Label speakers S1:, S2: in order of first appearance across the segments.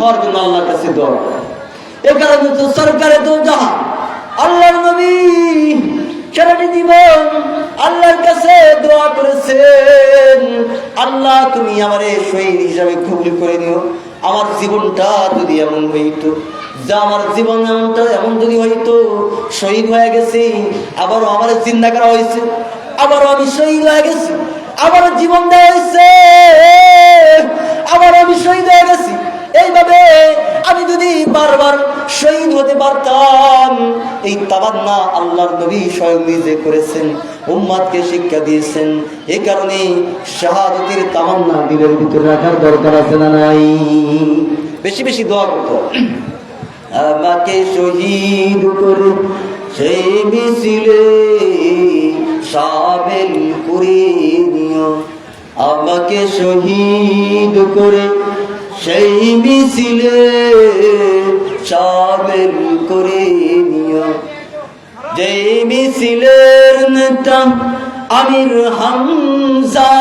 S1: হওয়ার জন্য আল্লাহর কাছে দোয়া করে। এই কারণে তো সরকারে তো জাহান আল্লাহর নবী সারাটি জীবন আল্লাহর কাছে দোয়া করেছেন, আল্লাহ তুমি আমারে শহীদ হিসাবে কবুল করে নিও। আমার জীবনটা যদি এমন হইতো, যা আমার জীবন এমন যদি হইতো, শহীদ হয়ে গেছি, আবারও আমার জিন্দা করা হয়েছে, আবারও আমি শহীদ হয়ে গেছি, আবারও জীবন দেওয়া হয়েছে, আবারও আমি শহীদ হয়ে গেছি। এইভাবে আমি যদি বারবার শহীদ হতে পারতাম, এই তামান্না আল্লাহর নবী স্বয়ং নিজে করেছেন, উম্মাদকে শিক্ষা দিয়েছেন। এই কারণে শাহাদাতের তামান্না দিলের ভিতরে রাখার দরকার আছে না নাই? বেশি বেশি দোয়া করতে। আমাকে শহীদ করে সেই মিছিলে শামিল করে নিও, আমাকে শহীদ করে সেই মিছিলে শামিল করে নিও। যে মিছিলের নেতা আমির হামজা,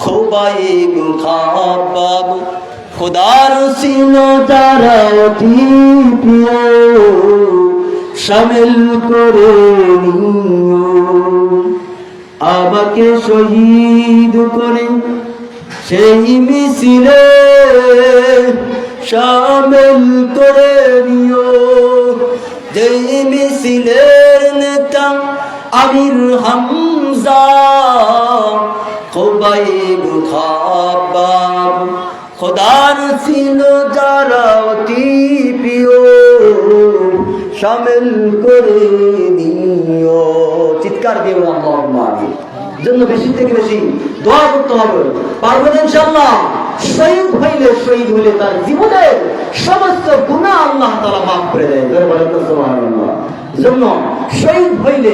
S1: খুবাইব খাবাব, খোদার ছিল তারা অতি প্রিয়, শামিল করে নিও। আমাকে শহীদ করে সেই মিছিলে শামিল করে নিও। যেই মিছিলের নেতা আমির হামজা, খুবাইব খাবাব, খোদার ছিল যারা অতি প্রিয়, শামিল করে নিও। চিৎকার দিয়ে আল্লাহুম্মা আমিন। জন্য বেশি থেকে বেশি দোয়া করতে হবে। পারবেন ইনশাআল্লাহ। শহীদ হইলে তার জীবনের সমস্ত গুনাহ আল্লাহ তাআলা মাফ করে দেয়। সুবহানাল্লাহ। জন্য শহীদ হইলে